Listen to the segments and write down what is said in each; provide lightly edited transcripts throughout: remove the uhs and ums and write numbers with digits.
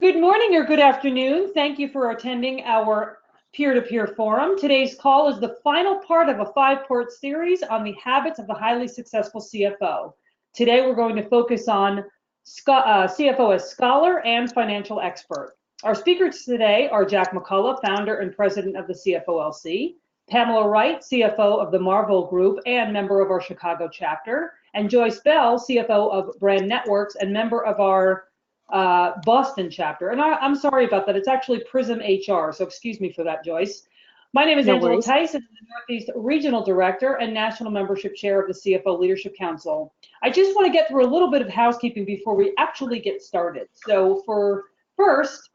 Good morning or good afternoon. Thank you for attending our peer-to-peer forum. Today's call is the final part of a 5-part series on the habits of the highly successful CFO. Today we're going to focus on CFO as scholar and financial expert. Our speakers today are Jack McCullough, founder and president of the CFO-LC, Pamela Wright, CFO of the Marvel Group and member of our Chicago chapter, and Joyce Bell, CFO of Brand Networks and member of our Boston chapter. And I'm sorry about that. It's actually Prism HR, so excuse me for that, Joyce. My name is Angela Tice, and I'm the Northeast Regional Director and National Membership Chair of the CFO Leadership Council. I just want to get through a little bit of housekeeping before we actually get started. So first,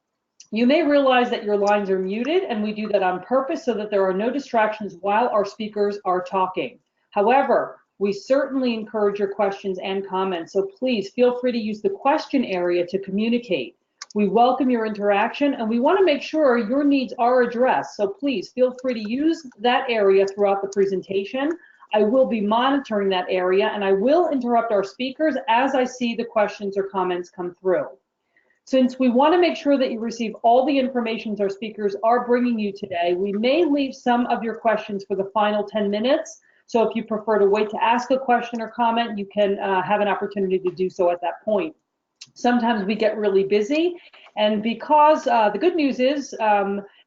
you may realize that your lines are muted, and we do that on purpose so that there are no distractions while our speakers are talking. However, we certainly encourage your questions and comments, so please feel free to use the question area to communicate. We welcome your interaction, and we want to make sure your needs are addressed, so please feel free to use that area throughout the presentation. I will be monitoring that area, and I will interrupt our speakers as I see the questions or comments come through. Since we want to make sure that you receive all the information our speakers are bringing you today, we may leave some of your questions for the final 10 minutes. So if you prefer to wait to ask a question or comment, you can have an opportunity to do so at that point. Sometimes we get really busy, and because the good news is,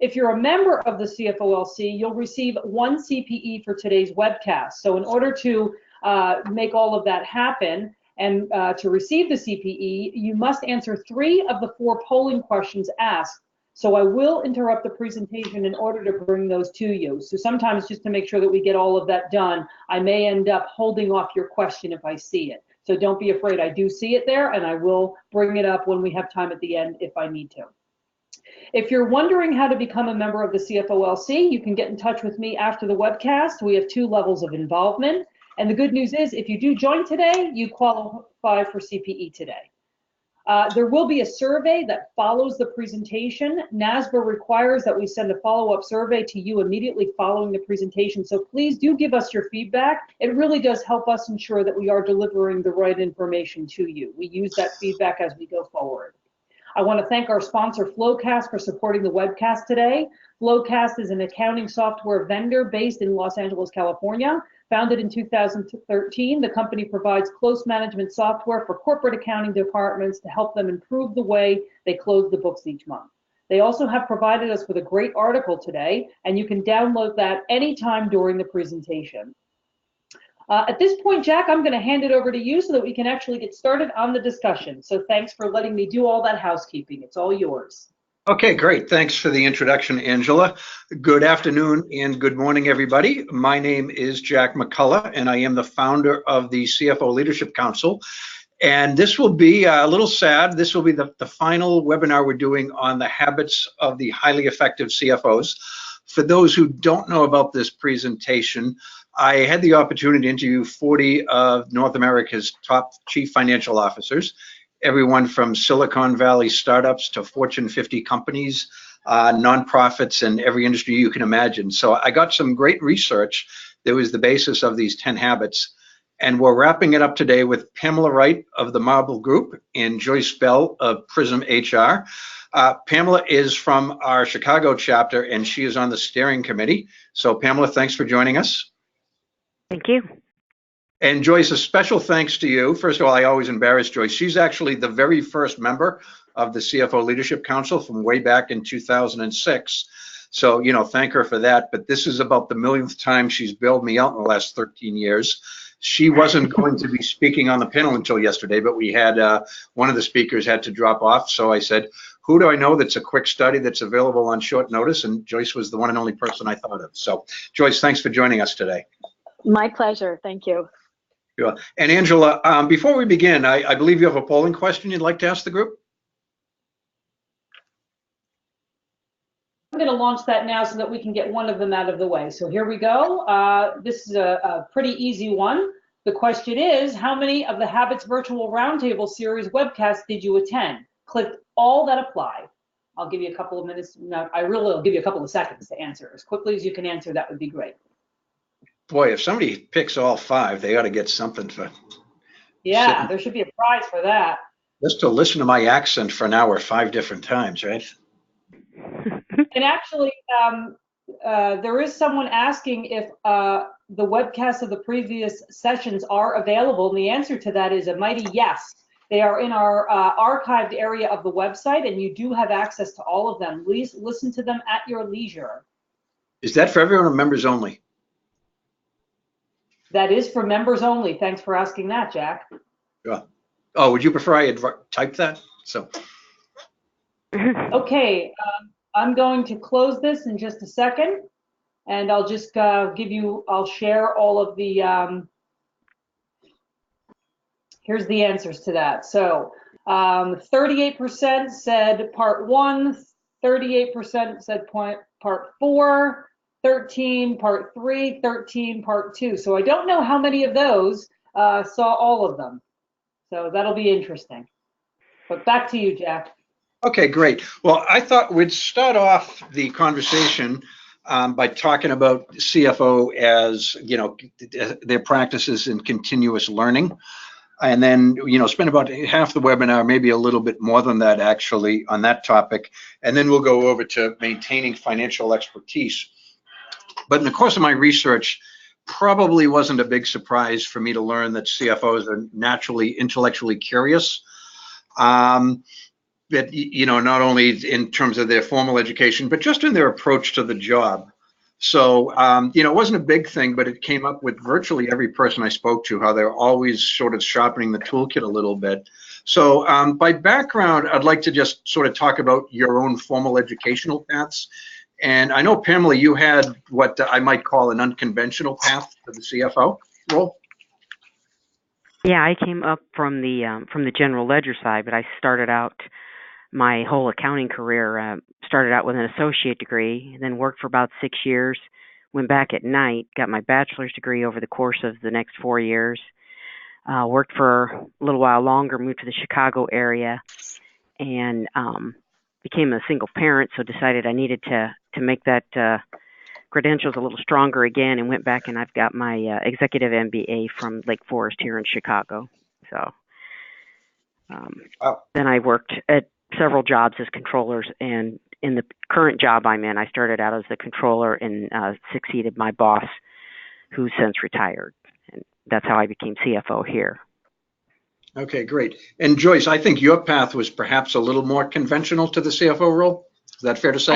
if you're a member of the CFO-LC, you'll receive 1 CPE for today's webcast. So in order to make all of that happen and to receive the CPE, you must answer 3 of the 4 polling questions asked. So I will interrupt the presentation in order to bring those to you. So sometimes, just to make sure that we get all of that done, I may end up holding off your question if I see it. So don't be afraid, I do see it there, and I will bring it up when we have time at the end if I need to. If you're wondering how to become a member of the CFO-LC, you can get in touch with me after the webcast. We have 2 levels of involvement. And the good news is, if you do join today, you qualify for CPE today. There will be a survey that follows the presentation. NASBA requires that we send a follow-up survey to you immediately following the presentation, so please do give us your feedback. It really does help us ensure that we are delivering the right information to you. We use that feedback as we go forward. I want to thank our sponsor, Flowcast, for supporting the webcast today. Flowcast is an accounting software vendor based in Los Angeles, California. Founded in 2013, the company provides close management software for corporate accounting departments to help them improve the way they close the books each month. They also have provided us with a great article today, and you can download that anytime during the presentation. At this point, Jack, I'm going to hand it over to you so that we can actually get started on the discussion. So thanks for letting me do all that housekeeping. It's all yours. Okay, great. Thanks for the introduction, Angela. Good afternoon and good morning, everybody. My name is Jack McCullough, and I am the founder of the CFO Leadership Council. And this will be a little sad. This will be the final webinar we're doing on the habits of the highly effective CFOs. For those who don't know about this presentation, I had the opportunity to interview 40 of North America's top chief financial officers. Everyone from Silicon Valley startups to Fortune 50 companies, nonprofits, and every industry you can imagine. So I got some great research that was the basis of these 10 habits. And we're wrapping it up today with Pamela Wright of the Marvel Group and Joyce Bell of Prism HR. Pamela is from our Chicago chapter, and she is on the steering committee. So Pamela, thanks for joining us. Thank you. And Joyce, a special thanks to you. First of all, I always embarrass Joyce. She's actually the very first member of the CFO Leadership Council from way back in 2006. So, you know, thank her for that. But this is about the millionth time she's bailed me out in the last 13 years. She wasn't going to be speaking on the panel until yesterday, but we had one of the speakers had to drop off. So I said, who do I know that's a quick study that's available on short notice? And Joyce was the one and only person I thought of. So Joyce, thanks for joining us today. My pleasure. Thank you. Yeah. And Angela, before we begin, I believe you have a polling question you'd like to ask the group? I'm going to launch that now so that we can get one of them out of the way. So here we go. This is a pretty easy one. The question is, how many of the Habits Virtual Roundtable Series webcasts did you attend? Click all that apply. I'll give you a couple of minutes. No, I really will give you a couple of seconds to answer. As quickly as you can answer, that would be great. Boy, if somebody picks all 5, they ought to get something for. Yeah, there should be a prize for that. Just to listen to my accent for an hour 5 different times, right? And actually, there is someone asking if the webcasts of the previous sessions are available, and the answer to that is a mighty yes. They are in our archived area of the website, and you do have access to all of them. Please listen to them at your leisure. Is that for everyone or members only? That is for members only. Thanks for asking that, Jack. Yeah. Oh, would you prefer I had typed that? So. Okay, I'm going to close this in just a second, and I'll just I'll share all of the, here's the answers to that. So 38% said part 1, 38% said part 4, 13 part 3, 13 part 2. So I don't know how many of those saw all of them. So that'll be interesting. But back to you, Jack. Okay, great. Well, I thought we'd start off the conversation by talking about CFO as, their practices in continuous learning. And then, spend about half the webinar, maybe a little bit more than that actually, on that topic. And then we'll go over to maintaining financial expertise. But in the course of my research, probably wasn't a big surprise for me to learn that CFOs are naturally intellectually curious. That, not only in terms of their formal education, but just in their approach to the job. So, it wasn't a big thing, but it came up with virtually every person I spoke to, how they're always sort of sharpening the toolkit a little bit. So by background, I'd like to just sort of talk about your own formal educational paths. And I know, Pamela, you had what I might call an unconventional path to the CFO role. Yeah, I came up from the general ledger side, but I started out my whole accounting career, started out with an associate degree, then worked for about 6 years, went back at night, got my bachelor's degree over the course of the next 4 years, worked for a little while longer, moved to the Chicago area, and became a single parent, so decided I needed to make that credentials a little stronger again, and went back and I've got my executive MBA from Lake Forest here in Chicago. So then I worked at several jobs as controllers, and in the current job I'm in, I started out as the controller and succeeded my boss, who's since retired. And that's how I became CFO here. Okay, great. And Joyce, I think your path was perhaps a little more conventional to the CFO role. Is that fair to say?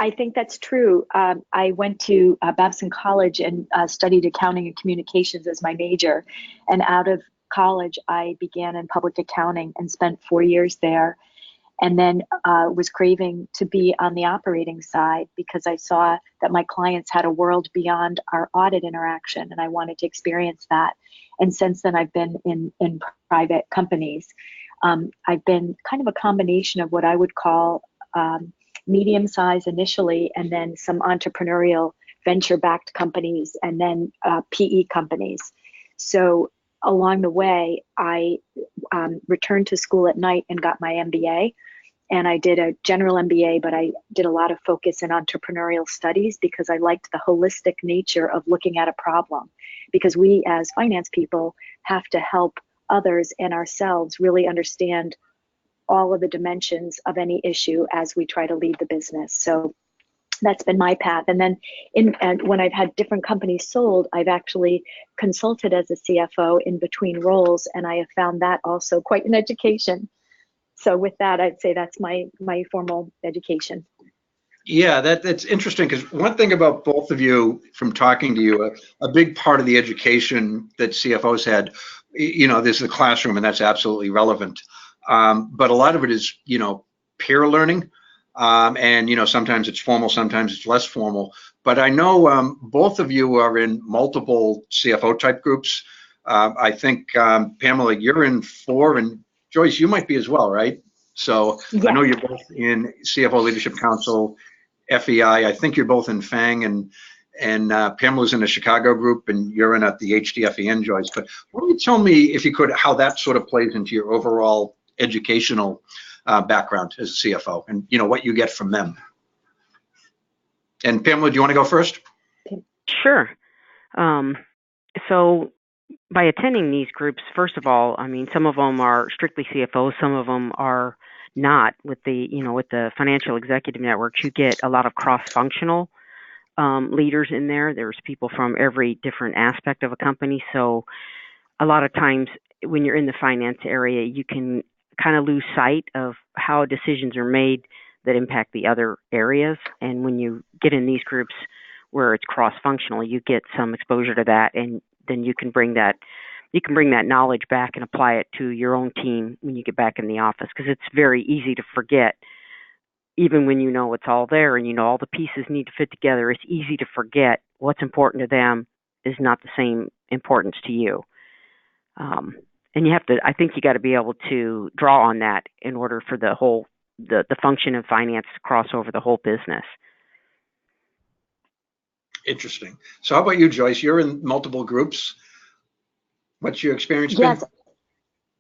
I think that's true. I went to Babson College and studied accounting and communications as my major. And out of college, I began in public accounting and spent 4 years there. And then was craving to be on the operating side because I saw that my clients had a world beyond our audit interaction, and I wanted to experience that. And since then, I've been in private companies. I've been kind of a combination of what I would call medium size initially, and then some entrepreneurial venture-backed companies, and then PE companies. So along the way, I returned to school at night and got my MBA. And I did a general MBA, but I did a lot of focus in entrepreneurial studies because I liked the holistic nature of looking at a problem. Because we as finance people have to help others and ourselves really understand all of the dimensions of any issue as we try to lead the business. So that's been my path. And then when I've had different companies sold, I've actually consulted as a CFO in between roles, and I have found that also quite an education. So with that, I'd say that's my formal education. Yeah, that's interesting, because one thing about both of you from talking to you, a big part of the education that CFOs had, there's the classroom, and that's absolutely relevant. But a lot of it is, peer learning. And, sometimes it's formal, sometimes it's less formal. But I know both of you are in multiple CFO type groups. I think, Pamela, you're in 4, and Joyce, you might be as well, right? So yeah. I know you're both in CFO Leadership Council, FEI. I think you're both in FANG, and Pamela's in the Chicago group, and you're in at the HDFEN, Joyce. But why don't you tell me, if you could, how that sort of plays into your overall educational background as a CFO, and what you get from them. And Pamela, do you want to go first? Sure. So by attending these groups, first of all, I mean, some of them are strictly CFOs, some of them are not. With the financial executive networks, you get a lot of cross-functional leaders in there. There's people from every different aspect of a company. So a lot of times when you're in the finance area, you can kind of lose sight of how decisions are made that impact the other areas. And when you get in these groups where it's cross-functional, you get some exposure to that, and then you can bring that knowledge back and apply it to your own team when you get back in the office, because it's very easy to forget. Even when you know it's all there and you know all the pieces need to fit together, it's easy to forget what's important to them is not the same importance to you. And I think you got to be able to draw on that in order for the function of finance to cross over the whole business. Interesting. So how about you, Joyce? You're in multiple groups. What's your experience been? Yes.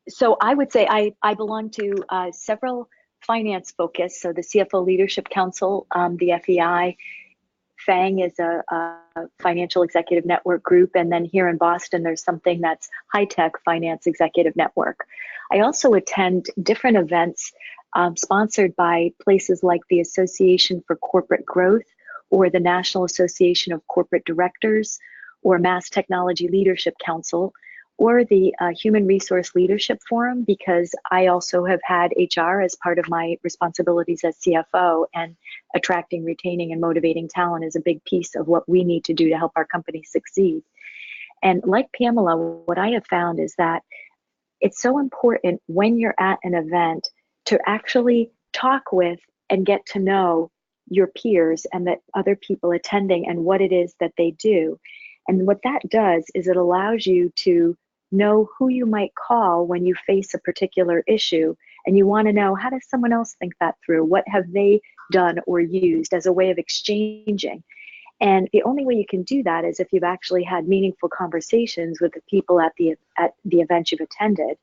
So I would say I belong to several finance focus. So the CFO Leadership Council, the FEI, FANG is a financial executive network group. And then here in Boston, there's something that's High Tech Finance Executive Network. I also attend different events sponsored by places like the Association for Corporate Growth, or the National Association of Corporate Directors, or Mass Technology Leadership Council, or the Human Resource Leadership Forum, because I also have had HR as part of my responsibilities as CFO, and attracting, retaining, and motivating talent is a big piece of what we need to do to help our company succeed. And like Pamela, what I have found is that it's so important when you're at an event to actually talk with and get to know your peers and the other people attending and what it is that they do. And what that does is it allows you to know who you might call when you face a particular issue, and you want to know, how does someone else think that through? What have they done or used as a way of exchanging? And the only way you can do that is if you've actually had meaningful conversations with the people at the event you've attended.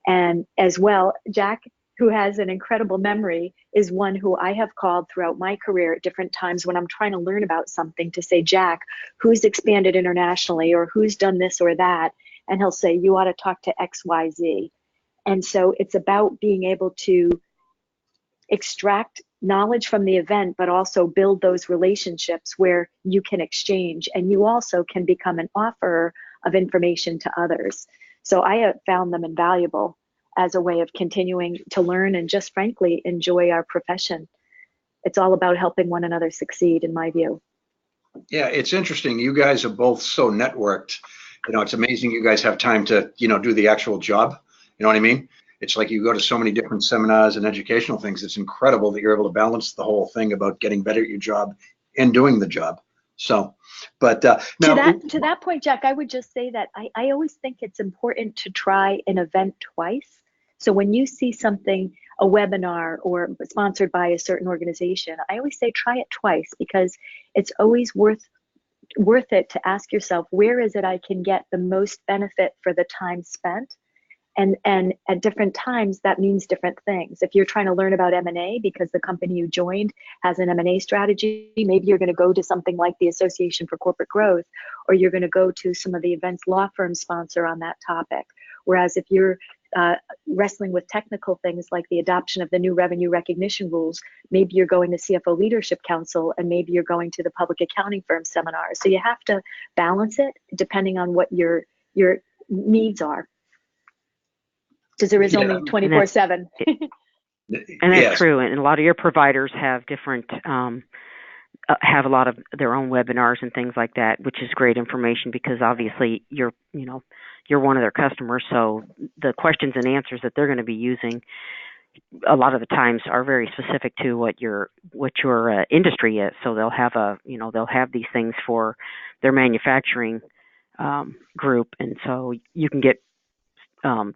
And as well, Jack, who has an incredible memory, is one who I have called throughout my career at different times when I'm trying to learn about something, to say, Jack, who's expanded internationally, or who's done this or that? And he'll say, you ought to talk to XYZ. And so it's about being able to extract knowledge from the event, but also build those relationships where you can exchange, and you also can become an offerer of information to others. So I have found them invaluable as a way of continuing to learn and just frankly enjoy our profession. It's all about helping one another succeed, in my view. Yeah, it's interesting. You guys are both so networked. It's amazing you guys have time to, do the actual job. You know what I mean? It's like you go to so many different seminars and educational things. It's incredible that you're able to balance the whole thing about getting better at your job and doing the job. So, but now, to that point, Jack, I would just say that I always think it's important to try an event twice. So when you see something, a webinar or sponsored by a certain organization, I always say try it twice, because it's always worth it to ask yourself, where is it I can get the most benefit for the time spent? And at different times, that means different things. If you're trying to learn about M&A because the company you joined has an M&A strategy, maybe you're going to go to something like the Association for Corporate Growth, or you're going to go to some of the events law firms sponsor on that topic. Whereas if you're wrestling with technical things like the adoption of the new revenue recognition rules, maybe you're going to CFO Leadership Council, and maybe you're going to the public accounting firm seminars. So you have to balance it depending on what your needs are, because there is only 24/7. And that's true. And a lot of your providers have different, have a lot of their own webinars and things like that, which is great information, because obviously you're one of their customers. So the questions and answers that they're going to be using a lot of the times are very specific to what your industry is. So they'll have these things for their manufacturing group, and so you can get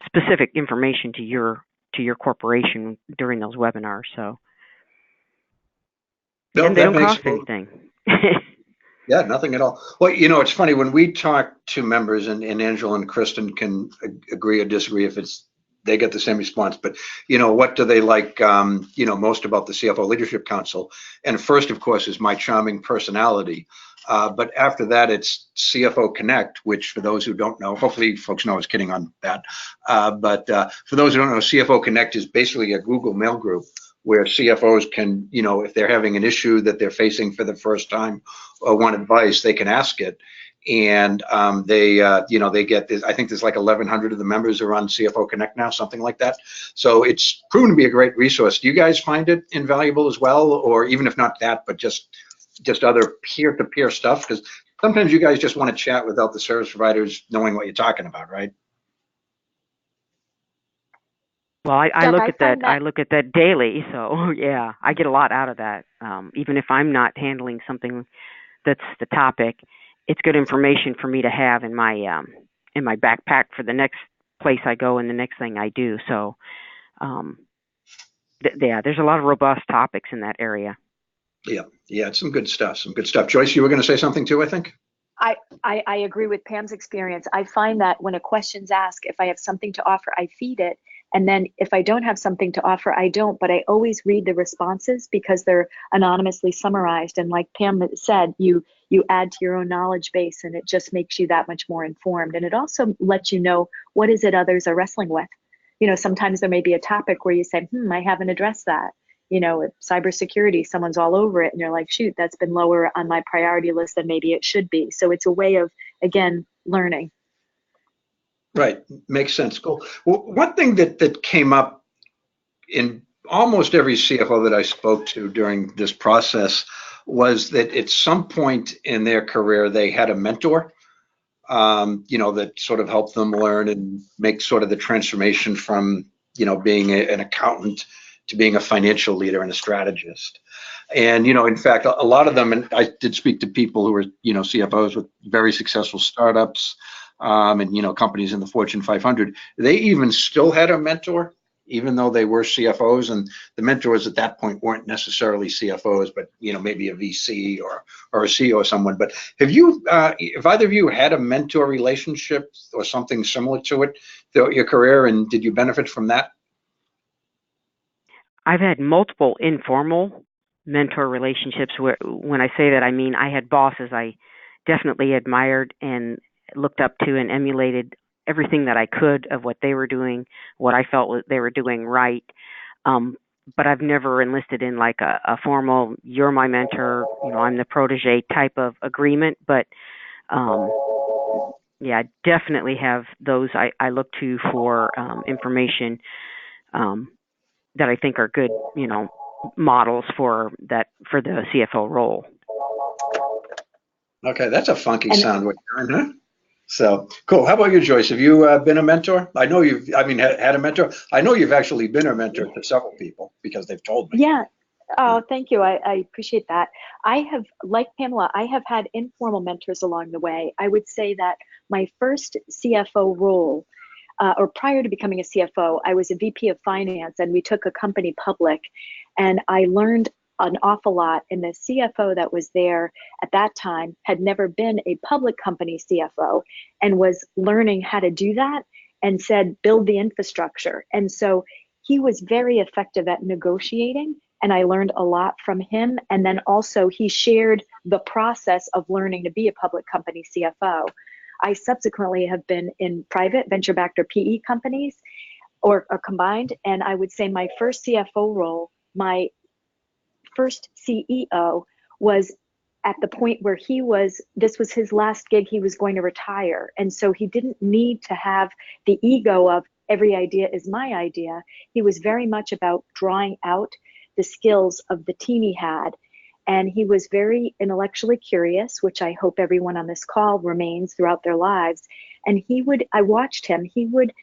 specific information to your corporation during those webinars. So and they don't cost anything. Yeah, nothing at all. Well, it's funny when we talk to members, and Angela and Kristen can agree or disagree if it's they get the same response. But, what do they like, most about the CFO Leadership Council? And first, of course, is my charming personality. But after that, it's CFO Connect, which for those who don't know, hopefully folks know I was kidding on that. But for those who don't know, CFO Connect is basically a Google Mail group where CFOs can, if they're having an issue that they're facing for the first time or want advice, they can ask it. And they get this. I think there's like 1,100 of the members are on CFO Connect now, something like that. So it's proven to be a great resource. Do you guys find it invaluable as well, or even if not that, but just other peer-to-peer stuff? Because sometimes you guys just want to chat without the service providers knowing what you're talking about, right? Well, I Jack, look I at that. find that I look at that daily. So yeah, I get a lot out of that. Even if I'm not handling something that's the topic, it's good information for me to have in my backpack for the next place I go and the next thing I do. So yeah, there's a lot of robust topics in that area. Yeah, it's some good stuff. Joyce, you were going to say something too, I think. I agree with Pam's experience. I find that when a question's asked, if I have something to offer, I feed it. And then if I don't have something to offer, I don't. But I always read the responses because they're anonymously summarized. And like Pam said, you add to your own knowledge base, and it just makes you that much more informed. And it also lets you know what is it others are wrestling with. Sometimes there may be a topic where you say, I haven't addressed that. With cybersecurity, someone's all over it, and you're like, shoot, that's been lower on my priority list than maybe it should be. So it's a way of, again, learning. Right, makes sense. Cool. Well, one thing that came up in almost every CFO that I spoke to during this process was that at some point in their career they had a mentor, that sort of helped them learn and make sort of the transformation from being an accountant to being a financial leader and a strategist. And in fact, a lot of them, and I did speak to people who were CFOs with very successful startups, and companies in the Fortune 500. They even still had a mentor, even though they were CFOs, and the mentors at that point weren't necessarily CFOs, but maybe a VC or a CEO or someone. But have either of you had a mentor relationship or something similar to it throughout your career, and did you benefit from that? I've had multiple informal mentor relationships where, when I say that, I mean I had bosses I definitely admired and looked up to and emulated everything that I could of what they were doing, what I felt they were doing right. But I've never enlisted in like a formal, you're my mentor, I'm the protege type of agreement. But yeah, I definitely have those I look to for information that I think are good, models for the CFO role. Okay, that's a funky sound, huh? So cool. How about you, Joyce? Have you been a mentor? I know had a mentor. I know you've actually been a mentor to several people because they've told me. Yeah. Oh, thank you. I appreciate that. I have, like Pamela, I have had informal mentors along the way. I would say that my first CFO role, or prior to becoming a CFO, I was a VP of finance, and we took a company public, and I learned an awful lot. And the CFO that was there at that time had never been a public company CFO and was learning how to do that, and said, build the infrastructure. And so he was very effective at negotiating, and I learned a lot from him. And then also he shared the process of learning to be a public company CFO. I subsequently have been in private venture-backed or PE companies or combined. And I would say my first CFO role, my first CEO, was at the point where this was his last gig, he was going to retire. And so he didn't need to have the ego of every idea is my idea. He was very much about drawing out the skills of the team he had. And he was very intellectually curious, which I hope everyone on this call remains throughout their lives. And I watched him, he would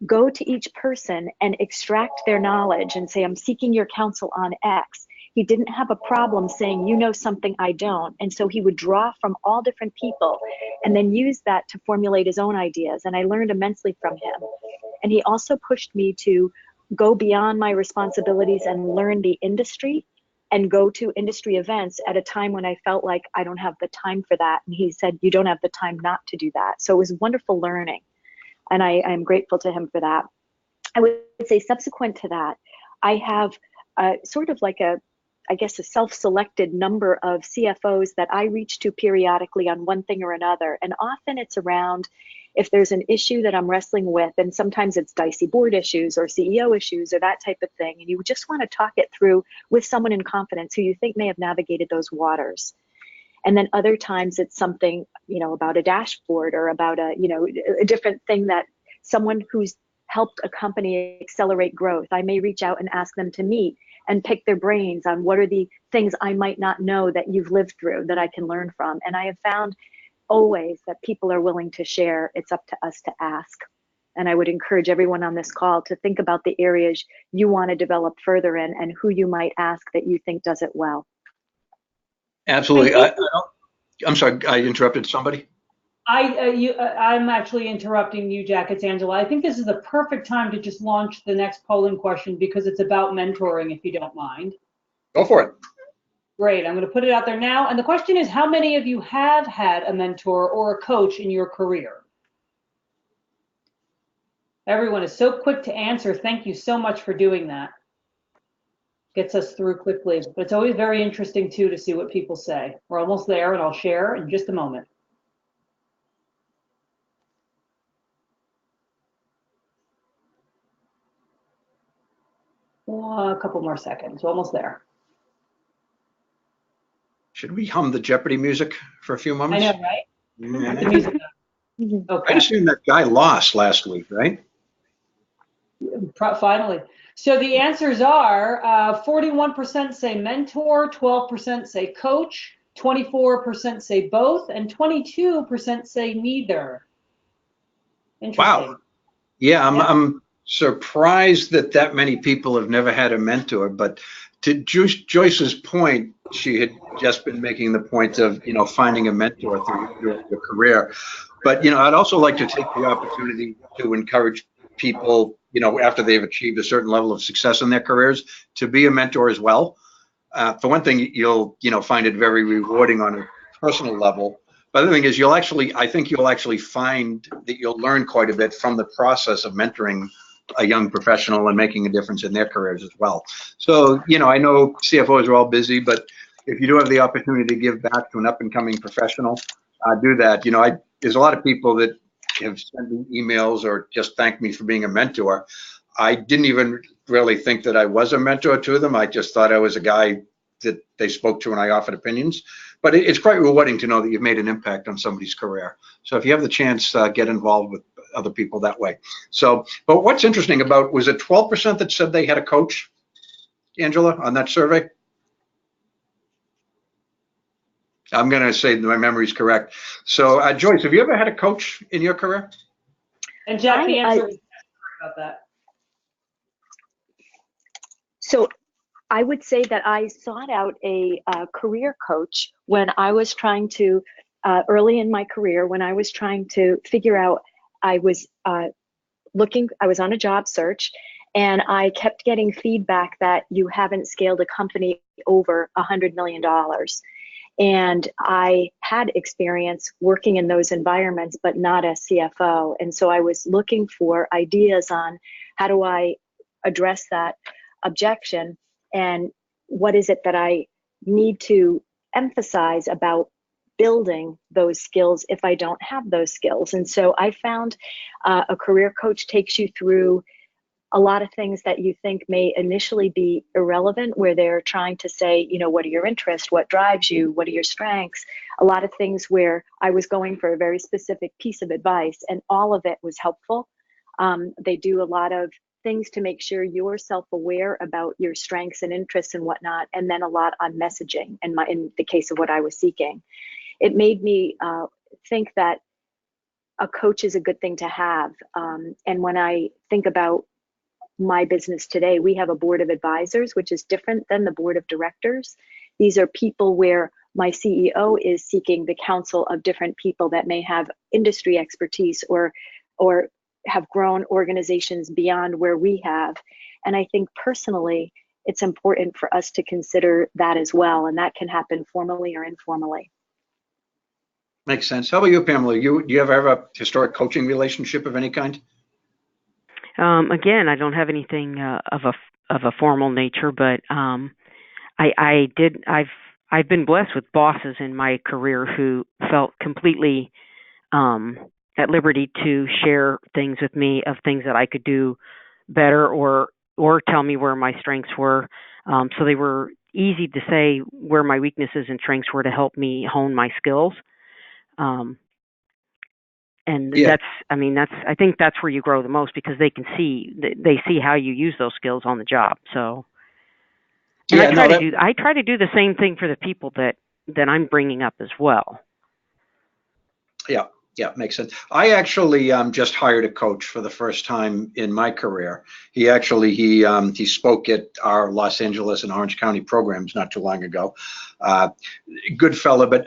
go to each person and extract their knowledge and say, I'm seeking your counsel on X. He didn't have a problem saying, you know something I don't. And so he would draw from all different people and then use that to formulate his own ideas. And I learned immensely from him. And he also pushed me to go beyond my responsibilities and learn the industry and go to industry events at a time when I felt like I don't have the time for that. And he said, you don't have the time not to do that. So it was wonderful learning. And I'm grateful to him for that. I would say subsequent to that, I have sort of like I guess, a self-selected number of CFOs that I reach to periodically on one thing or another. And often it's around if there's an issue that I'm wrestling with, and sometimes it's dicey board issues or CEO issues or that type of thing. And you just want to talk it through with someone in confidence who you think may have navigated those waters. And then other times it's something, about a dashboard or about a different thing that someone who's helped a company accelerate growth. I may reach out and ask them to meet and pick their brains on what are the things I might not know that you've lived through that I can learn from. And I have found always that people are willing to share. It's up to us to ask. And I would encourage everyone on this call to think about the areas you want to develop further in and who you might ask that you think does it well. Absolutely. I'm sorry, I interrupted somebody. I'm actually interrupting you, Jack. It's Angela. I think this is the perfect time to just launch the next polling question because it's about mentoring, if you don't mind. Go for it. Great. I'm going to put it out there now. And the question is, how many of you have had a mentor or a coach in your career? Everyone is so quick to answer. Thank you so much for doing that. Gets us through quickly. But it's always very interesting, too, to see what people say. We're almost there, and I'll share in just a moment. A couple more seconds. We're almost there. Should we hum the Jeopardy music for a few moments? I know, right? Mm-hmm. The music. Okay. I assume that guy lost last week, right? Finally. So the answers are 41% say mentor, 12% say coach, 24% say both, and 22% say neither. Interesting. Wow. Yeah, I'm surprised that many people have never had a mentor, but to Joyce's point, she had just been making the point of, finding a mentor through your career. But, I'd also like to take the opportunity to encourage people, after they've achieved a certain level of success in their careers, to be a mentor as well. For one thing, you'll, find it very rewarding on a personal level. But the other thing is I think you'll actually find that you'll learn quite a bit from the process of mentoring a young professional and making a difference in their careers as well. So, I know CFOs are all busy, but if you do have the opportunity to give back to an up and coming professional, do that. There's a lot of people that have sent me emails or just thanked me for being a mentor. I didn't even really think that I was a mentor to them. I just thought I was a guy that they spoke to and I offered opinions. But it's quite rewarding to know that you've made an impact on somebody's career. So if you have the chance, get involved with other people that way. So, but what's interesting was it 12% that said they had a coach, Angela, on that survey? I'm going to say my memory's correct. So, Joyce, have you ever had a coach in your career? And Jack, the answer was about that. So I would say that I sought out a career coach when I was trying to, early in my career, when I was trying to figure out, I was on a job search, and I kept getting feedback that you haven't scaled a company over $100 million. And I had experience working in those environments, but not as CFO. And so I was looking for ideas on how do I address that objection and what is it that I need to emphasize about building those skills if I don't have those skills. And so I found a career coach takes you through a lot of things that you think may initially be irrelevant, where they're trying to say, what are your interests? What drives you? What are your strengths? A lot of things where I was going for a very specific piece of advice, and all of it was helpful. They do a lot of things to make sure you're self-aware about your strengths and interests and whatnot, and then a lot on messaging in the case of what I was seeking. It made me think that a coach is a good thing to have. And when I think about my business today, we have a board of advisors, which is different than the board of directors. These are people where my CEO is seeking the counsel of different people that may have industry expertise or have grown organizations beyond where we have. And I think personally, it's important for us to consider that as well. And that can happen formally or informally. Makes sense. How about you, Pamela? Do you ever have a historic coaching relationship of any kind? Again, I don't have anything of a formal nature, but I've been blessed with bosses in my career who felt completely at liberty to share things with me of things that I could do better or tell me where my strengths were. So they were easy to say where my weaknesses and strengths were to help me hone my skills. And Yeah. I think that's where you grow the most, because they see how you use those skills on the job. So, and Yeah, no, I try to do the same thing for the people that I'm bringing up as well. yeah, yeah, makes sense. I actually just hired a coach for the first time in my career. He spoke at our Los Angeles and Orange County programs not too long ago. Uh, Good fella, but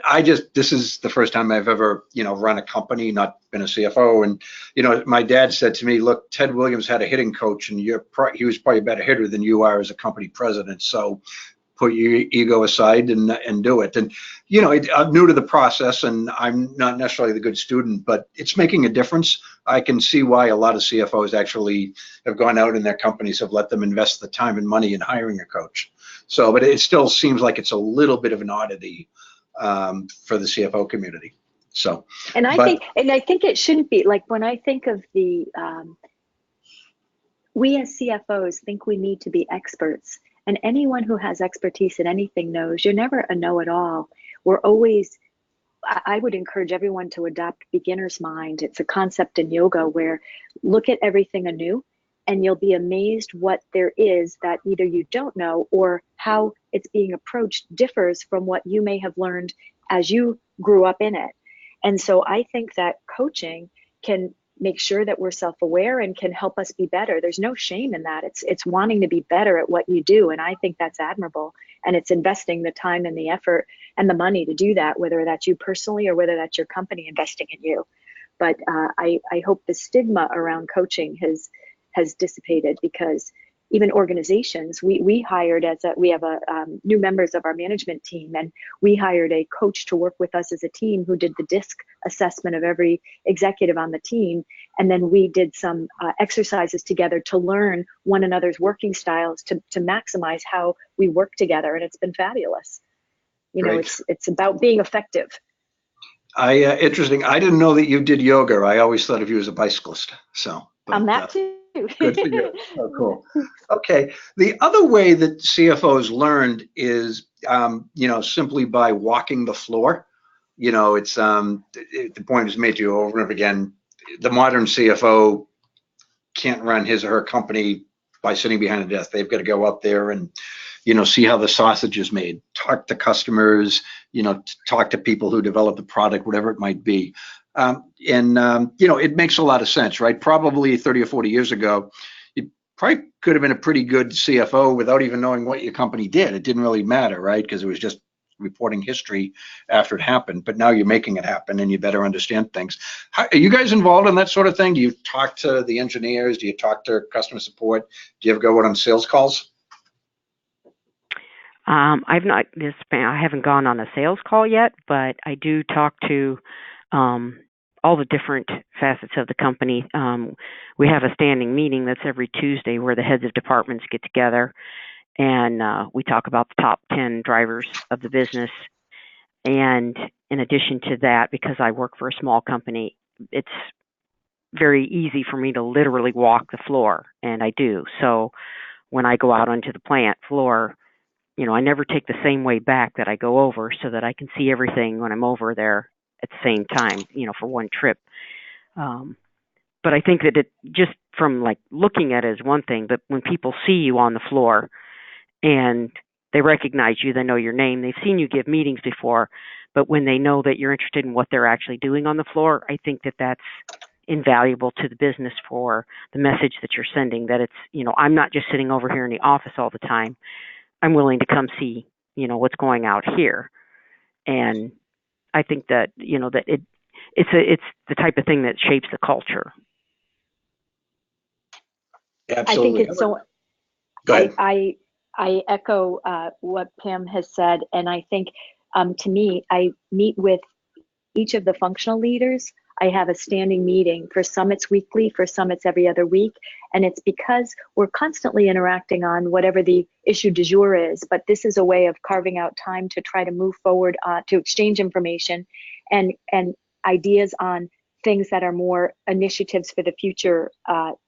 this is the first time I've ever run a company, not been a CFO. And my dad said to me, "Look, Ted Williams had a hitting coach, and he was probably a better hitter than you are as a company president. So put your ego aside and do it." And I'm new to the process, and I'm not necessarily the good student, but it's making a difference. I can see why a lot of CFOs actually have gone out in their companies, have let them invest the time and money in hiring a coach. So, but it still seems like it's a little bit of an oddity for the CFO community. So, And I think it shouldn't be. Like, when I think of we as CFOs think we need to be experts, and anyone who has expertise in anything knows you're never a know-it-all. We're always, I would encourage everyone to adopt beginner's mind. It's a concept in yoga where look at everything anew, and you'll be amazed what there is that either you don't know, or how it's being approached differs from what you may have learned as you grew up in it. And so I think that coaching can make sure that we're self-aware and can help us be better. There's no shame in that. It's wanting to be better at what you do. And I think that's admirable. And it's investing the time and the effort and the money to do that, whether that's you personally or whether that's your company investing in you. But I hope the stigma around coaching has dissipated, because even organizations, we hired we have new members of our management team, and we hired a coach to work with us as a team who did the DISC assessment of every executive on the team. And then we did some exercises together to learn one another's working styles to maximize how we work together. And it's been fabulous. It's about being effective. Interesting. I didn't know that you did yoga. I always thought of you as a bicyclist. So, I'm that too. Good for you. Oh, cool. Okay. The other way that CFOs learned is, simply by walking the floor. It's the point is made to you over and over again. The modern CFO can't run his or her company by sitting behind a desk. They've got to go up there and, see how the sausage is made, talk to customers, talk to people who develop the product, whatever it might be. It makes a lot of sense, right? Probably 30 or 40 years ago, you probably could have been a pretty good CFO without even knowing what your company did. It didn't really matter, right? Because it was just reporting history after it happened. But now you're making it happen, and you better understand things. Are you guys involved in that sort of thing? Do you talk to the engineers? Do you talk to customer support? Do you ever go out on sales calls? I haven't gone on a sales call yet, but I do talk to all the different facets of the company. We have a standing meeting that's every Tuesday where the heads of departments get together, and we talk about the top 10 drivers of the business. And in addition to that, because I work for a small company, it's very easy for me to literally walk the floor, and I do. So when I go out onto the plant floor, I never take the same way back that I go over, so that I can see everything when I'm over there at the same time, for one trip. But I think that it just from like looking at it is one thing, but when people see you on the floor and they recognize you, they know your name, they've seen you give meetings before, but when they know that you're interested in what they're actually doing on the floor, I think that that's invaluable to the business for the message that you're sending, that it's, I'm not just sitting over here in the office all the time. I'm willing to come see, what's going out here. And I think that, that it's the type of thing that shapes the culture. Absolutely. I think it's so. Go ahead. I echo what Pam has said, and I think to me, I meet with each of the functional leaders. I have a standing meeting. For some it's weekly, for some it's every other week. And it's because we're constantly interacting on whatever the issue du jour is. But this is a way of carving out time to try to move forward, to exchange information and ideas on things that are more initiatives for the future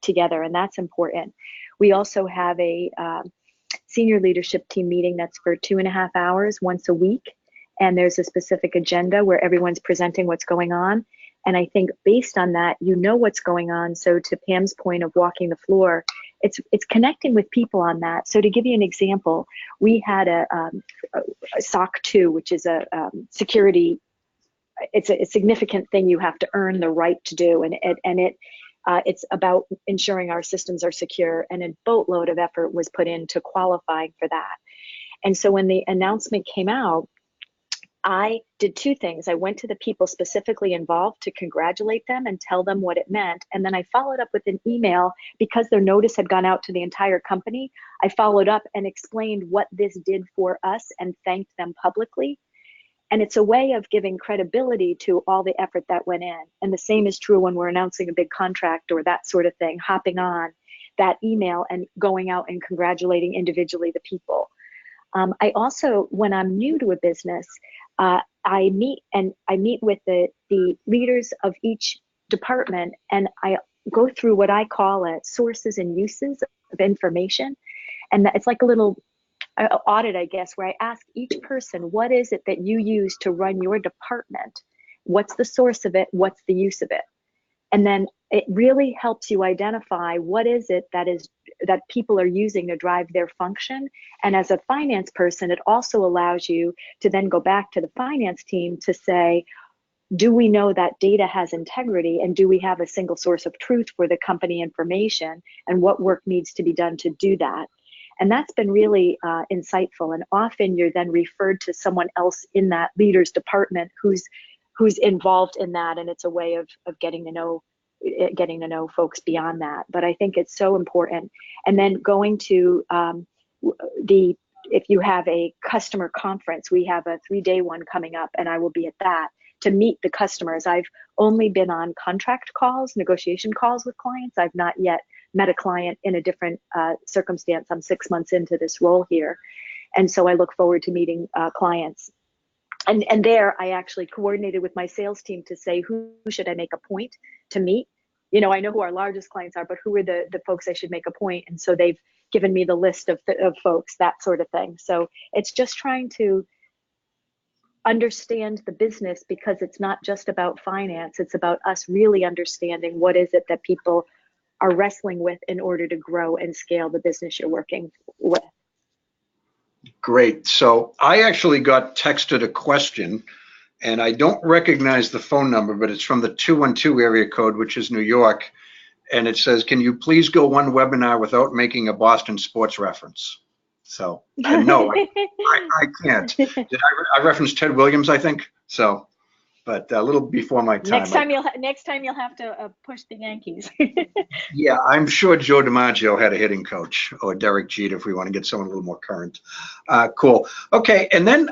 together. And that's important. We also have a senior leadership team meeting that's for 2.5 hours once a week. And there's a specific agenda where everyone's presenting what's going on. And I think based on that, you know what's going on. So to Pam's point of walking the floor, it's connecting with people on that. So to give you an example, we had a SOC 2, which is a security. It's a significant thing you have to earn the right to do, and it's about ensuring our systems are secure. And a boatload of effort was put into qualifying for that. And so when the announcement came out, I did 2 things. I went to the people specifically involved to congratulate them and tell them what it meant. And then I followed up with an email because their notice had gone out to the entire company. I followed up and explained what this did for us and thanked them publicly. And it's a way of giving credibility to all the effort that went in. And the same is true when we're announcing a big contract or that sort of thing, hopping on that email and going out and congratulating individually the people. I also, when I'm new to a business, I meet with the leaders of each department, and I go through what I call sources and uses of information. And it's like a little audit, I guess, where I ask each person, what is it that you use to run your department? What's the source of it? What's the use of it? And then it really helps you identify what is it that people are using to drive their function. And as a finance person, it also allows you to then go back to the finance team to say, do we know that data has integrity, and do we have a single source of truth for the company information, and what work needs to be done to do that? And that's been really insightful. And often you're then referred to someone else in that leader's department who's involved in that, and it's a way of getting to know folks beyond that. But I think it's so important. And then going to if you have a customer conference, we have a 3-day one coming up, and I will be at that to meet the customers. I've only been on contract calls, negotiation calls with clients. I've not yet met a client in a different circumstance. I'm 6 months into this role here. And so I look forward to meeting clients. And there I actually coordinated with my sales team to say, who should I make a point to meet? You know, I know who our largest clients are, but who are the folks I should make a point? And so they've given me the list of folks, that sort of thing. So it's just trying to understand the business, because it's not just about finance. It's about us really understanding what is it that people are wrestling with in order to grow and scale the business you're working with. Great. So I actually got texted a question, and I don't recognize the phone number, but it's from the 212 area code, which is New York. And it says, can you please go one webinar without making a Boston sports reference? So no, I can't. I referenced Ted Williams, I think. So, but a little before my time. Next time you'll have to push the Yankees. Yeah, I'm sure Joe DiMaggio had a hitting coach, or Derek Jeter, if we want to get someone a little more current. Cool. Okay, and then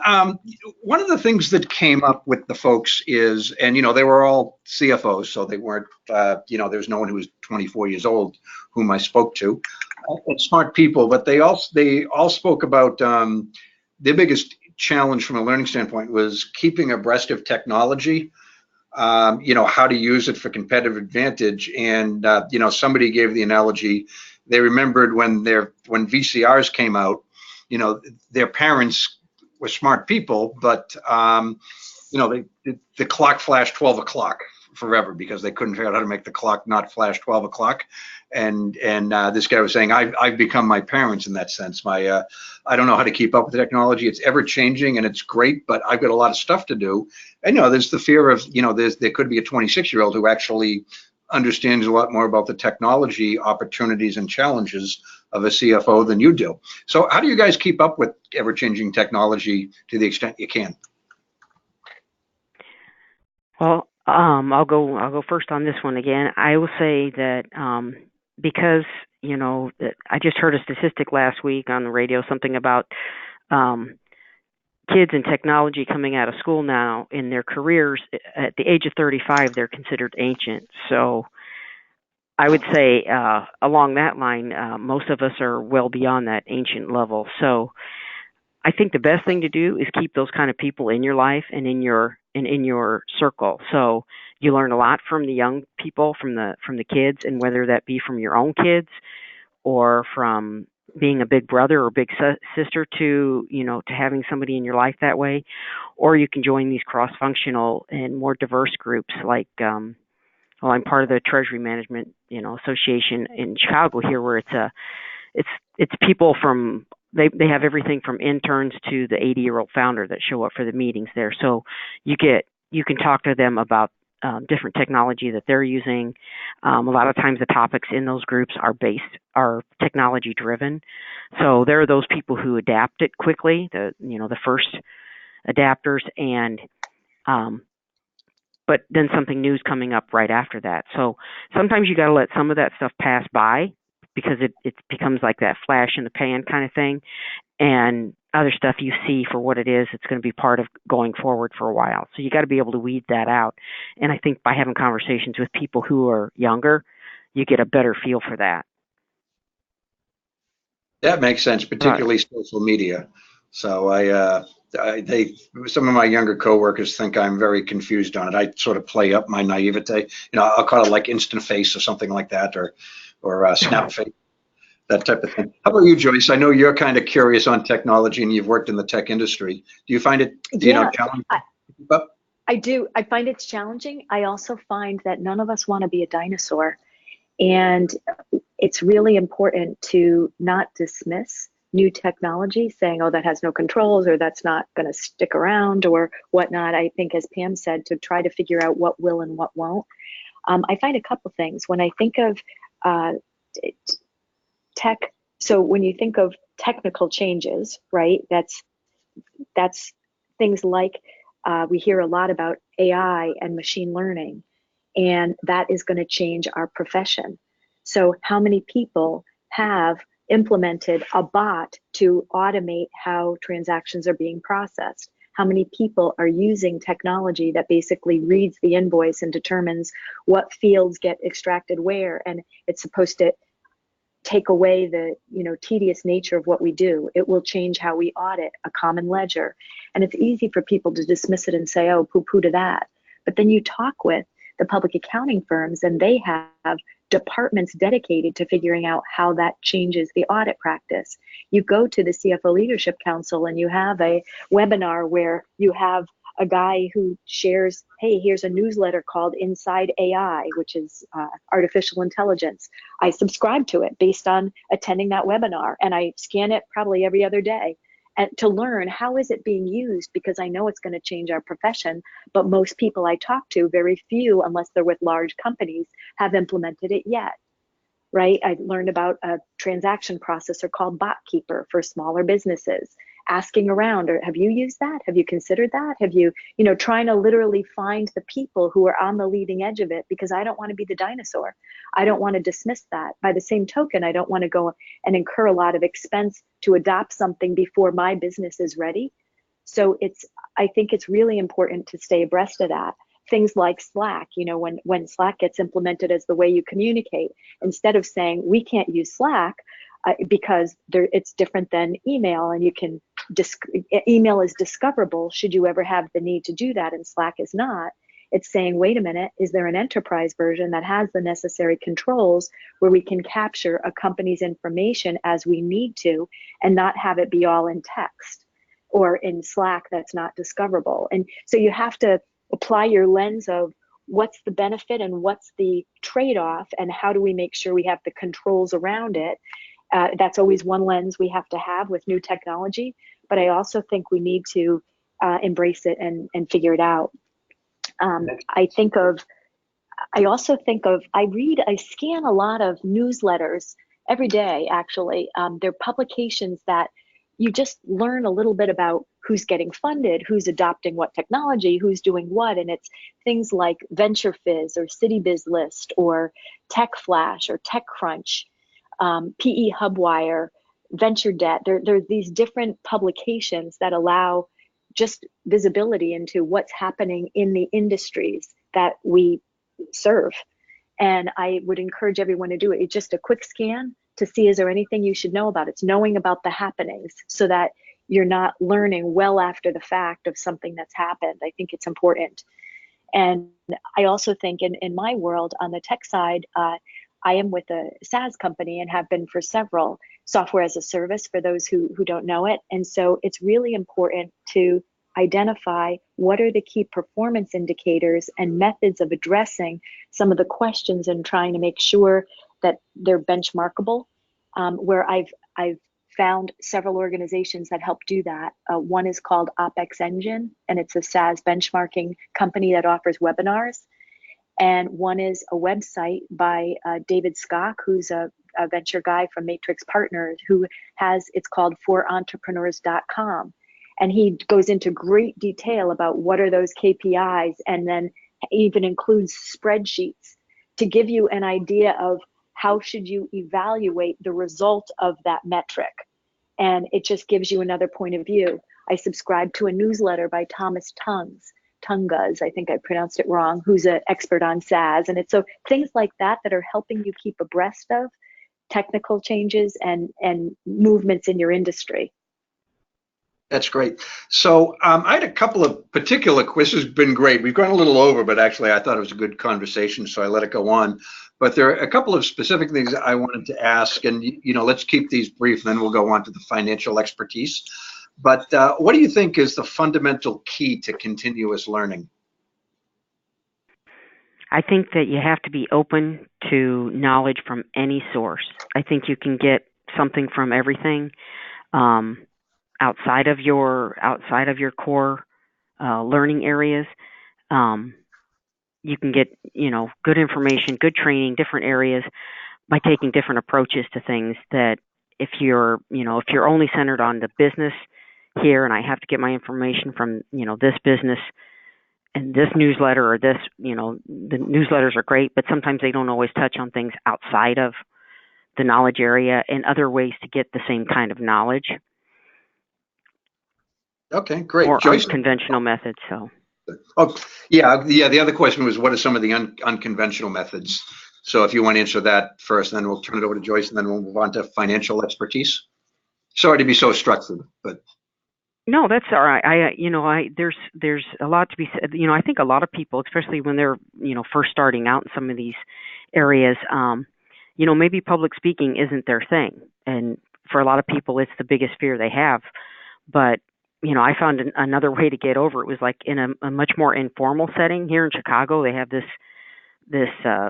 one of the things that came up with the folks is, and they were all CFOs, so they weren't, there's no one who was 24 years old whom I spoke to. And smart people, but they all spoke about their biggest challenge from a learning standpoint was keeping abreast of technology. How to use it for competitive advantage. And, somebody gave the analogy, they remembered when VCRs came out, their parents were smart people, but, the clock flashed 12 o'clock forever because they couldn't figure out how to make the clock not flash 12 o'clock. And this guy was saying, I've become my parents in that sense. I don't know how to keep up with the technology. It's ever changing and it's great, but I've got a lot of stuff to do. And there's the fear of, there could be a 26-year-old who actually understands a lot more about the technology opportunities and challenges of a CFO than you do. So how do you guys keep up with ever-changing technology to the extent you can? Well, I'll go first on this one again. I will say that because I just heard a statistic last week on the radio, something about kids in technology coming out of school now in their careers at the age of 35, they're considered ancient. So I would say along that line, most of us are well beyond that ancient level. So I think the best thing to do is keep those kind of people in your life and in your circle. So you learn a lot from the young people, from the kids, and whether that be from your own kids or from being a big brother or big sister to having somebody in your life that way, or you can join these cross-functional and more diverse groups like well, I'm part of the Treasury Management Association in Chicago here, where it's people from they have everything from interns to the 80-year-old founder that show up for the meetings there. So you can talk to them about different technology that they're using. A lot of times the topics in those groups are technology driven. So there are those people who adapt it quickly, the first adapters, and but then something new is coming up right after that. So sometimes you got to let some of that stuff pass by because it becomes like that flash in the pan kind of thing. And other stuff you see for what it is, it's going to be part of going forward for a while. So you got to be able to weed that out. And I think by having conversations with people who are younger, you get a better feel for that. That makes sense, particularly social media. So some of my younger coworkers think I'm very confused on it. I sort of play up my naivete. I'll call it like instant face or something like that, or snap face, that type of thing. How about you, Joyce? I know you're kind of curious on technology and you've worked in the tech industry. Do you find it, challenging to keep up? I do. I find it's challenging. I also find that none of us want to be a dinosaur. And it's really important to not dismiss new technology, saying, oh, that has no controls, or that's not going to stick around, or whatnot. I think, as Pam said, to try to figure out what will and what won't. I find a couple things. When I think of tech, so when you think of technical changes, right, that's things like we hear a lot about AI and machine learning, and that is going to change our profession. So how many people have implemented a bot to automate how transactions are being processed? How many people are using technology that basically reads the invoice and determines what fields get extracted where? And it's supposed to take away the tedious nature of what we do. It will change how we audit a common ledger. And it's easy for people to dismiss it and say, oh, poo-poo to that. But then you talk with the public accounting firms, and they have departments dedicated to figuring out how that changes the audit practice. You go to the CFO Leadership Council and you have a webinar where you have a guy who shares, hey, here's a newsletter called Inside AI, which is artificial intelligence. I subscribe to it based on attending that webinar, and I scan it probably every other day. And to learn how is it being used, because I know it's going to change our profession, but most people I talk to, very few, unless they're with large companies, have implemented it yet, right? I learned about a transaction processor called BotKeeper for smaller businesses, asking around, or have you used that? Have you considered that? Have you, trying to literally find the people who are on the leading edge of it, because I don't want to be the dinosaur. I don't want to dismiss that. By the same token, I don't want to go and incur a lot of expense to adopt something before my business is ready. So I think it's really important to stay abreast of that. Things like Slack, when Slack gets implemented as the way you communicate, instead of saying we can't use Slack because it's different than email, and email is discoverable should you ever have the need to do that, and Slack is not. It's saying, wait a minute, is there an enterprise version that has the necessary controls where we can capture a company's information as we need to and not have it be all in text or in Slack that's not discoverable? And so you have to apply your lens of what's the benefit and what's the trade-off, and how do we make sure we have the controls around it. That's always one lens we have to have with new technology, but I also think we need to embrace it and figure it out. I scan a lot of newsletters every day, actually. They're publications that you just learn a little bit about who's getting funded, who's adopting what technology, who's doing what. And it's things like Venture Fizz or CityBiz List or Tech Flash or TechCrunch, PE Hubwire, Venture Debt. There are these different publications that allow just visibility into what's happening in the industries that we serve. And I would encourage everyone to do it. It's just a quick scan to see, is there anything you should know about? It's knowing about the happenings so that you're not learning well after the fact of something that's happened. I think it's important. And I also think in my world on the tech side, I am with a SaaS company and have been for several, software as a service for those who don't know it. And so it's really important to identify what are the key performance indicators and methods of addressing some of the questions and trying to make sure that they're benchmarkable. Where I've found several organizations that help do that. One is called OpEx Engine, and it's a SaaS benchmarking company that offers webinars. And one is a website by David Skok, who's a venture guy from Matrix Partners, who it's called forentrepreneurs.com. And he goes into great detail about what are those KPIs, and then even includes spreadsheets to give you an idea of how should you evaluate the result of that metric. And it just gives you another point of view. I subscribe to a newsletter by Thomas Tungas, I think I pronounced it wrong, who's an expert on SaaS. And it's so things like that that are helping you keep abreast of technical changes and movements in your industry. That's great. So I had a couple of particular quizzes. Been great. We've gone a little over, but actually I thought it was a good conversation, so I let it go on. But there are a couple of specific things I wanted to ask, and let's keep these brief, and then we'll go on to the financial expertise. But what do you think is the fundamental key to continuous learning? I think that you have to be open to knowledge from any source. I think you can get something from everything. Outside of your core learning areas, you can get good information, good training, different areas by taking different approaches to things. That if you're only centered on the business here, and I have to get my information from this business and this newsletter or this, the newsletters are great, but sometimes they don't always touch on things outside of the knowledge area and other ways to get the same kind of knowledge. Okay, great. Or Joyce? Unconventional methods. So. Oh, yeah. The other question was, what are some of the unconventional methods? So if you want to answer that first, then we'll turn it over to Joyce, and then we'll move on to financial expertise. Sorry to be so structured, but. No, that's all right. There's a lot to be said. I think a lot of people, especially when they're, first starting out in some of these areas, maybe public speaking isn't their thing. And for a lot of people, it's the biggest fear they have. But I found another way to get over it was like in a much more informal setting here in Chicago. They have this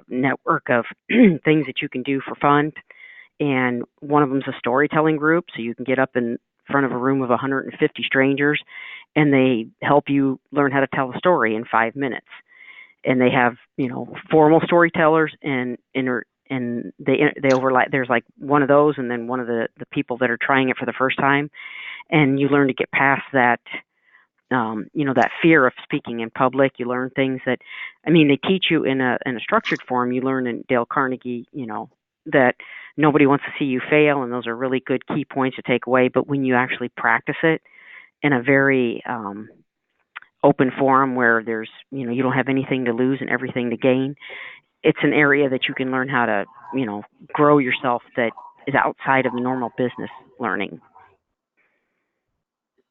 network of things that you can do for fun, and one of them's a storytelling group. So you can get up in front of a room of 150 strangers, and they help you learn how to tell a story in 5 minutes. And they have formal storytellers, and they overlap. There's like one of those, and then one of the people that are trying it for the first time. And you learn to get past that, that fear of speaking in public. You learn things that, they teach you in a structured form. You learn in Dale Carnegie, that nobody wants to see you fail, and those are really good key points to take away. But when you actually practice it in a very open forum where there's, you don't have anything to lose and everything to gain, it's an area that you can learn how to, grow yourself that is outside of the normal business learning.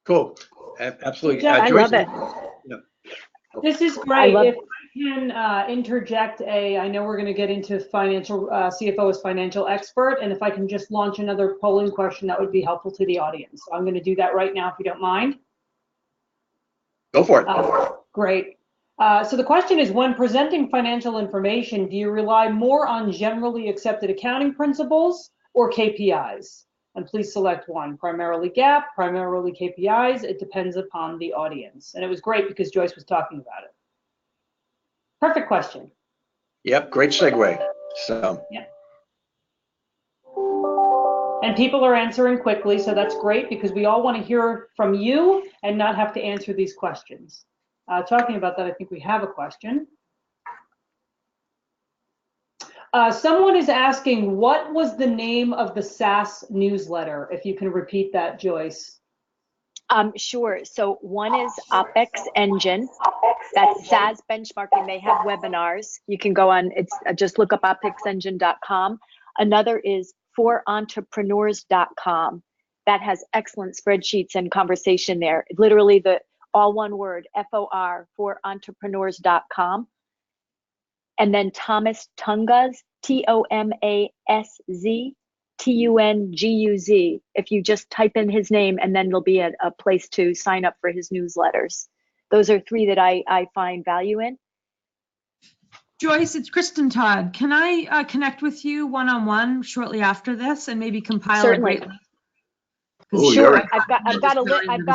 Cool. Absolutely. Yeah, I love it. No. This is great. If I can interject I know we're going to get into financial, CFO as financial expert, and if I can just launch another polling question, that would be helpful to the audience. So I'm going to do that right now, if you don't mind. Go for it. Great. So the question is, when presenting financial information, do you rely more on generally accepted accounting principles or KPIs? And please select one, primarily GAAP, primarily KPIs. It depends upon the audience. And it was great because Joyce was talking about it. Perfect question. Yep, great segue. So. Yeah. And people are answering quickly, so that's great because we all want to hear from you and not have to answer these questions. Talking about that, I think we have a question. Someone is asking, what was the name of the SaaS newsletter? If you can repeat that, Joyce. Sure. So one is OpEx Engine. That's SaaS benchmarking. They have webinars. You can go on, it's just look up opexengine.com. Another is forentrepreneurs.com. That has excellent spreadsheets and conversation there. Literally all one word, FOR, forentrepreneurs.com. And then Thomas Tunguz, TOMASZTUNGUZ. If you just type in his name, and then there'll be a place to sign up for his newsletters. Those are three that I find value in. Joyce, it's Kristen Todd. Can I connect with you one-on-one shortly after this and maybe compile Certainly. a great list? Oh, Sure, you're- I've got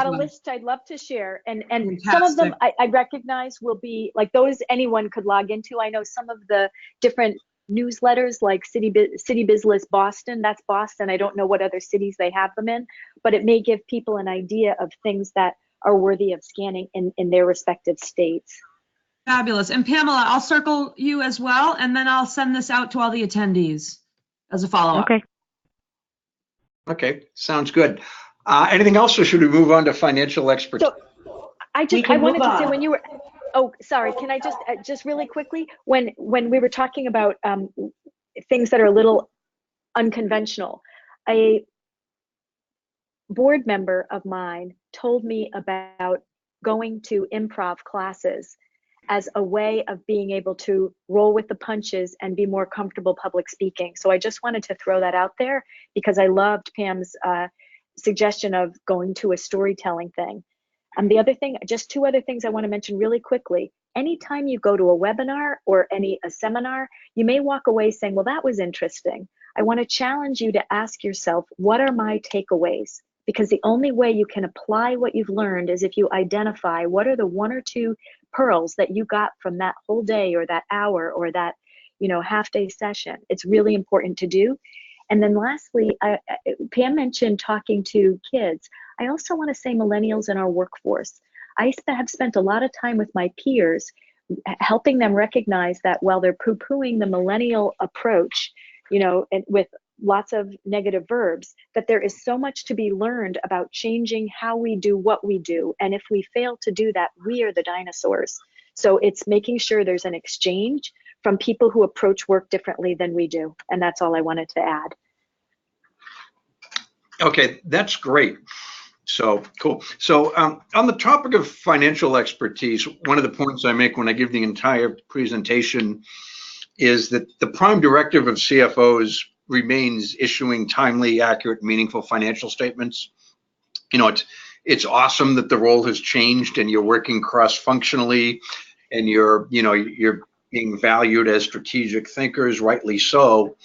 a list I'd love to share, and some of them I recognize will be like those anyone could log into. I know some of the different newsletters like City Biz List Boston, that's Boston. I don't know what other cities they have them in, but it may give people an idea of things that are worthy of scanning in their respective states. Fabulous. And Pamela, I'll circle you as well, and then I'll send this out to all the attendees as a follow-up. Okay. Okay, sounds good. Anything else, or should we move on to financial expertise? So I wanted to say when you were, oh, sorry, can I just really quickly, when we were talking about things that are a little unconventional, a board member of mine told me about going to improv classes as a way of being able to roll with the punches and be more comfortable public speaking. So I just wanted to throw that out there because I loved Pam's suggestion of going to a storytelling thing. The other thing, just two other things I want to mention really quickly. Anytime you go to a webinar or a seminar, you may walk away saying, well, that was interesting. I want to challenge you to ask yourself, what are my takeaways? Because the only way you can apply what you've learned is if you identify what are the one or two pearls that you got from that whole day or that hour or that half-day session. It's really important to do. And then lastly, Pam mentioned talking to kids. I also want to say millennials in our workforce. I have spent a lot of time with my peers helping them recognize that while they're poo-pooing the millennial approach, and with lots of negative verbs, that there is so much to be learned about changing how we do what we do. And if we fail to do that, we are the dinosaurs. So it's making sure there's an exchange from people who approach work differently than we do. And that's all I wanted to add. Okay, that's great. So cool. So on the topic of financial expertise, one of the points I make when I give the entire presentation is that the prime directive of CFOs remains issuing timely, accurate, meaningful financial statements. It's awesome that the role has changed and you're working cross-functionally and you're being valued as strategic thinkers, rightly so.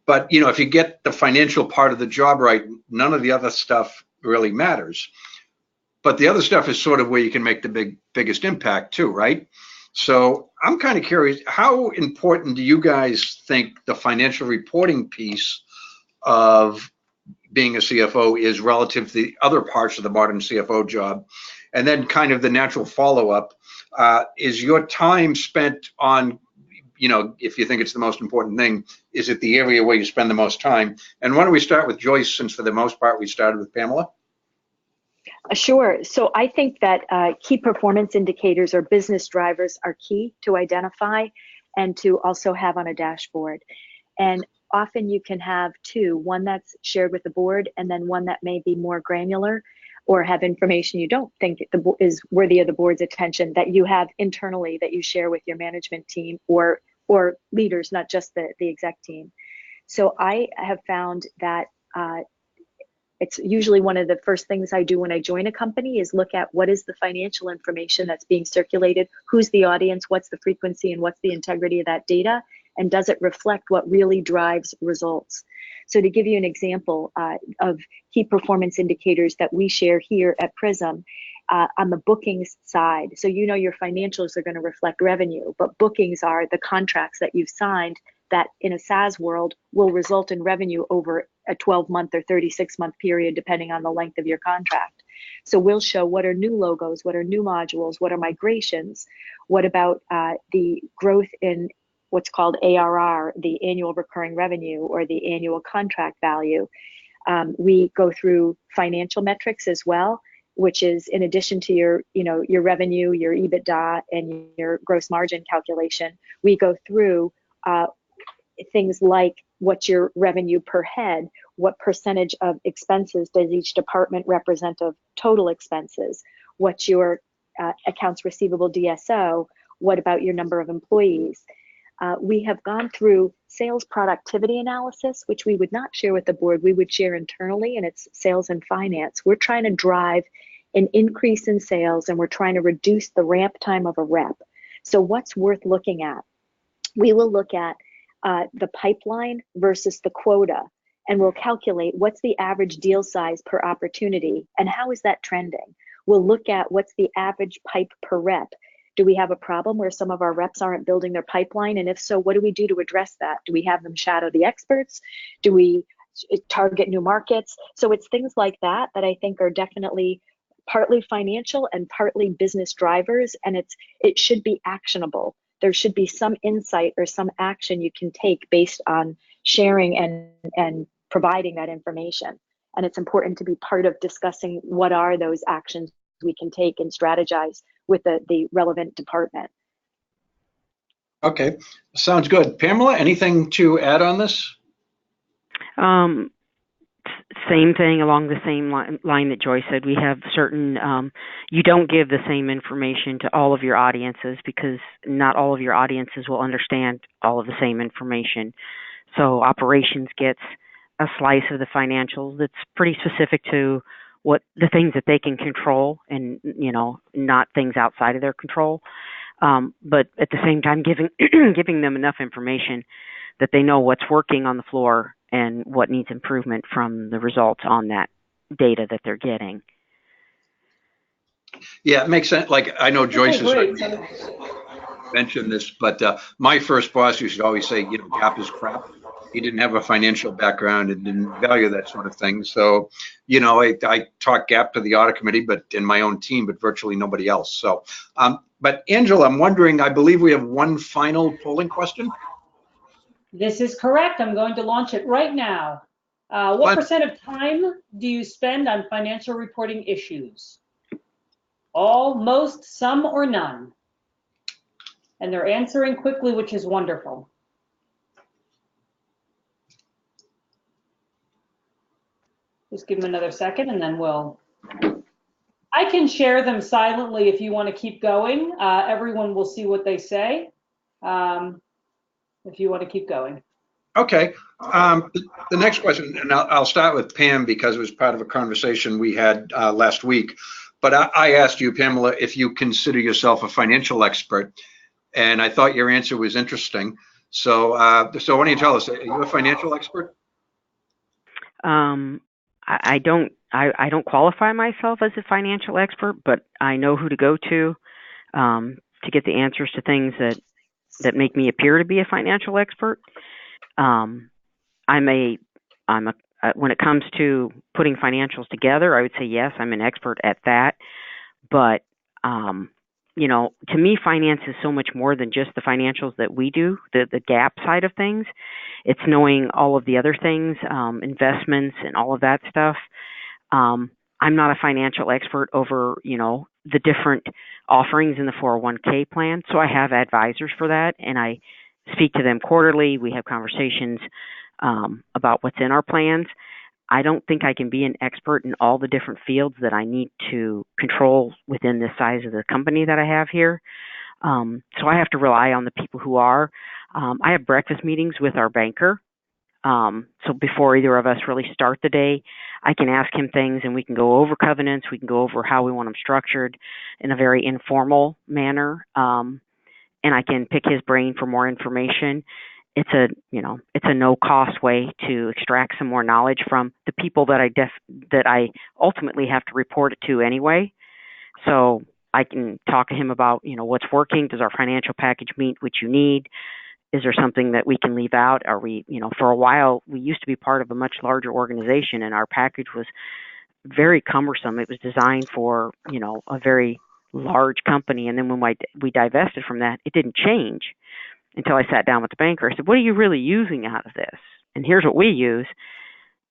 But if you get the financial part of the job right, none of the other stuff really matters. But the other stuff is sort of where you can make the biggest impact too, right? So I'm kind of curious, how important do you guys think the financial reporting piece of being a CFO is relative to the other parts of the modern CFO job? And then kind of the natural follow-up, is your time spent on, if you think it's the most important thing, is it the area where you spend the most time? And why don't we start with Joyce, since for the most part we started with Pamela? Sure. So I think that key performance indicators or business drivers are key to identify and to also have on a dashboard. And often you can have two, one that's shared with the board and then one that may be more granular or have information you don't think is worthy of the board's attention that you have internally that you share with your management team or leaders, not just the exec team. So I have found that it's usually one of the first things I do when I join a company is look at what is the financial information that's being circulated, who's the audience, what's the frequency, and what's the integrity of that data, and does it reflect what really drives results? So to give you an example of key performance indicators that we share here at Prism, on the bookings side, so your financials are going to reflect revenue, but bookings are the contracts that you've signed that in a SaaS world will result in revenue over a 12-month or 36-month period, depending on the length of your contract. So we'll show what are new logos, what are new modules, what are migrations, what about the growth in what's called ARR, the annual recurring revenue, or the annual contract value. We go through financial metrics as well, which is in addition to your, your revenue, your EBITDA, and your gross margin calculation, we go through things like what's your revenue per head, what percentage of expenses does each department represent of total expenses, what's your accounts receivable DSO, what about your number of employees. We have gone through sales productivity analysis, which we would not share with the board, we would share internally, and it's sales and finance. We're trying to drive an increase in sales, and we're trying to reduce the ramp time of a rep. So what's worth looking at? We will look at the pipeline versus the quota, and we'll calculate what's the average deal size per opportunity and how is that trending. We'll look at what's the average pipe per rep. Do we have a problem where some of our reps aren't building their pipeline? And if so, what do we do to address that? Do we have them shadow the experts? Do we target new markets? So it's things like that that I think are definitely partly financial and partly business drivers, and it should be actionable. There should be some insight or some action you can take based on sharing and providing that information. And it's important to be part of discussing what are those actions we can take and strategize with the relevant department. Okay, sounds good. Pamela, anything to add on this? Same thing along the same line that Joy said. We have certain, you don't give the same information to all of your audiences because not all of your audiences will understand all of the same information. So operations gets a slice of the financials that's pretty specific to what the things that they can control and, not things outside of their control. But at the same time, giving them enough information that they know what's working on the floor and what needs improvement from the results on that data that they're getting. Yeah, it makes sense. Like, I know Joyce has mentioned this, but my first boss used to always say, GAAP is crap. He didn't have a financial background and didn't value that sort of thing. So, I taught GAAP to the audit committee, but in my own team, but virtually nobody else. So, but Angela, I'm wondering, I believe we have one final polling question. This is correct. I'm going to launch it right now. What percent of time do you spend on financial reporting issues? All, most, some, or none? And they're answering quickly, which is wonderful. Just give them another second and then I can share them silently if you want to keep going. Everyone will see what they say. If you want to keep going. Okay. The next question, and I'll start with Pam because it was part of a conversation we had last week. But I asked you, Pamela, if you consider yourself a financial expert, and I thought your answer was interesting. So, why don't you tell us? Are you a financial expert? I don't qualify myself as a financial expert, but I know who to go to get the answers to things that make me appear to be a financial expert. When it comes to putting financials together, I would say yes, I'm an expert at that. But to me, finance is so much more than just the financials that we do, the GAAP side of things. It's knowing all of the other things, investments and all of that stuff. I'm not a financial expert over, the different offerings in the 401k plan. So I have advisors for that, and I speak to them quarterly. We have conversations about what's in our plans. I don't think I can be an expert in all the different fields that I need to control within the size of the company that I have here. So I have to rely on the people who are. I have breakfast meetings with our banker. So before either of us really start the day, I can ask him things and we can go over covenants. We can go over how we want them structured in a very informal manner. And I can pick his brain for more information. It's a no cost way to extract some more knowledge from the people that I ultimately have to report it to anyway. So I can talk to him about, what's working. Does our financial package meet what you need? Is there something that we can leave out? Are we, for a while, we used to be part of a much larger organization and our package was very cumbersome. It was designed for, a very large company. And then when we divested from that, it didn't change until I sat down with the banker. I said, what are you really using out of this? And here's what we use.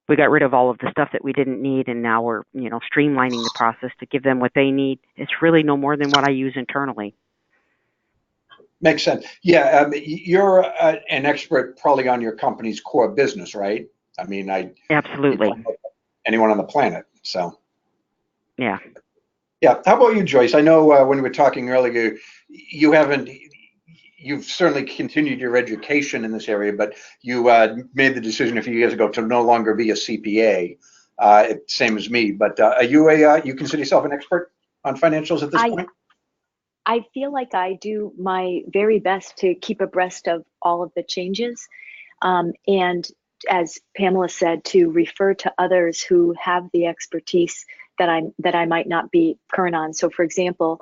we got rid of all of the stuff that we didn't need, and now we're, streamlining the process to give them what they need. It's really no more than what I use internally. Makes sense. Yeah, you're an expert probably on your company's core business, right? I mean, Absolutely. Anyone on the planet. So. Yeah. Yeah. How about you, Joyce? I know when we were talking earlier, you've certainly continued your education in this area, but you made the decision a few years ago to no longer be a CPA, same as me. But are you you consider yourself an expert on financials at this point? I feel like I do my very best to keep abreast of all of the changes. And as Pamela said, to refer to others who have the expertise that I might not be current on. So for example,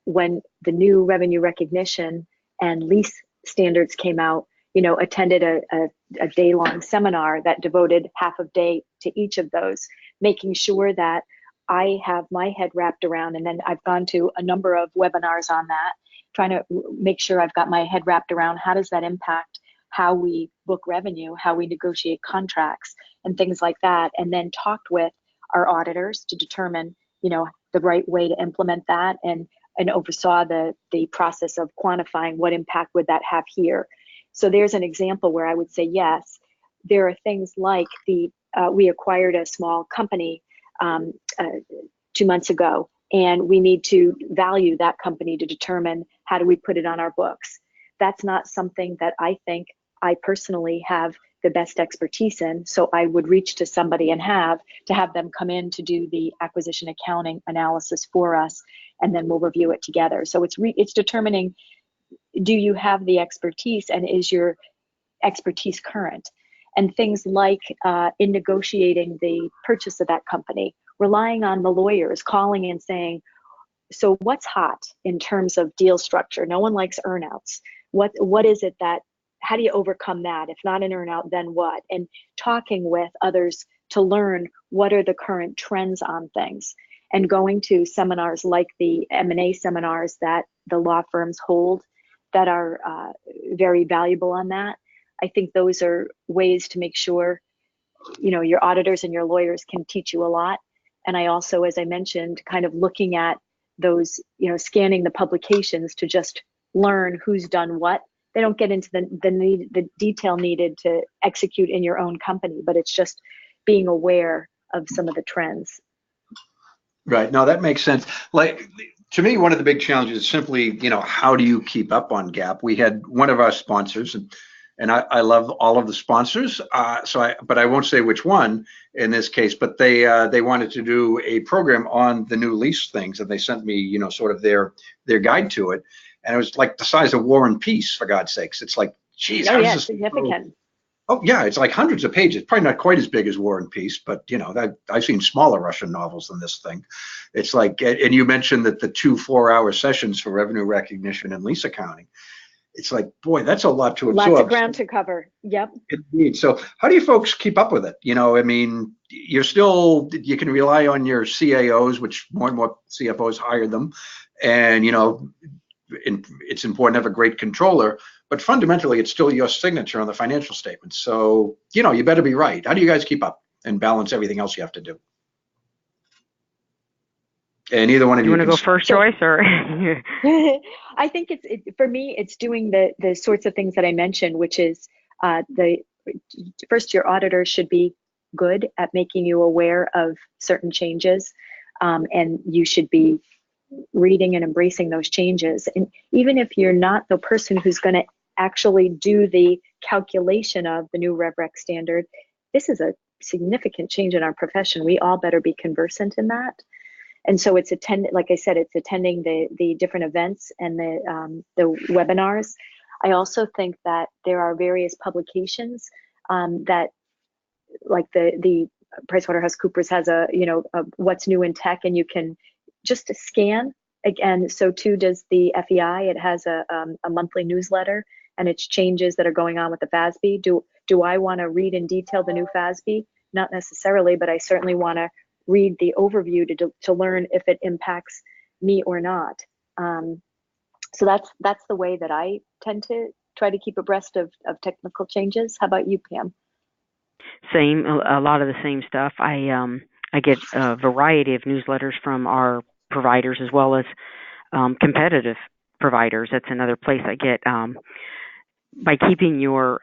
when the new revenue recognition and lease standards came out, attended a day-long seminar that devoted half a day to each of those, making sure that I have my head wrapped around, and then I've gone to a number of webinars on that, trying to make sure I've got my head wrapped around how does that impact how we book revenue, how we negotiate contracts, and things like that, and then talked with our auditors to determine, the right way to implement that, and oversaw the process of quantifying what impact would that have here. So there's an example where I would say yes. There are things like we acquired a small company 2 months ago, and we need to value that company to determine how do we put it on our books. That's not something that I think I personally have the best expertise in, so I would reach to somebody and have them come in to do the acquisition accounting analysis for us, and then we'll review it together. So it's determining, do you have the expertise, and is your expertise current? And things like in negotiating the purchase of that company, relying on the lawyers calling and saying, so what's hot in terms of deal structure? No one likes earnouts. What is it that, how do you overcome that? If not an earnout, then what? And talking with others to learn what are the current trends on things, and going to seminars like the M&A seminars that the law firms hold that are very valuable on that. I think those are ways to make sure, your auditors and your lawyers can teach you a lot. And I also, as I mentioned, kind of looking at those, scanning the publications to just learn who's done what. They don't get into the detail needed to execute in your own company, but it's just being aware of some of the trends. Right. No, that makes sense. Like, to me, one of the big challenges is simply, how do you keep up on GAAP? We had one of our sponsors, and I love all of the sponsors. But I won't say which one in this case. But they wanted to do a program on the new lease things, and they sent me, sort of their guide to it, and it was like the size of War and Peace, for God's sakes. It's like, geez, oh yeah, significant. Oh yeah, it's like hundreds of pages. Probably not quite as big as War and Peace, but I've seen smaller Russian novels than this thing. It's like, and you mentioned that the 2 4-hour sessions for revenue recognition and lease accounting. It's like, boy, that's a lot to absorb. Lots of ground to cover. Yep. Indeed. So how do you folks keep up with it? I mean, you can rely on your CAOs, which more and more CFOs hire them. And, it's important to have a great controller, but fundamentally it's still your signature on the financial statements. So, you better be right. How do you guys keep up and balance everything else you have to do? And either one of you want to go first, Joyce, or? I think for me, it's doing the sorts of things that I mentioned, which is first, your auditor should be good at making you aware of certain changes, and you should be reading and embracing those changes. And even if you're not the person who's going to actually do the calculation of the new RevRec standard, this is a significant change in our profession. We all better be conversant in that. And so it's like I said, it's attending the different events and the webinars. I also think that there are various publications that, like the PricewaterhouseCoopers has a what's new in tech, and you can just scan. Again, so too does the FEI. It has a monthly newsletter, and it's changes that are going on with the FASB. Do I want to read in detail the new FASB? Not necessarily, but I certainly want to read the overview to learn if it impacts me or not. So that's the way that I tend to try to keep abreast of technical changes. How about you, Pam? Same, a lot of the same stuff. I get a variety of newsletters from our providers as well as competitive providers. That's another place I get. By keeping your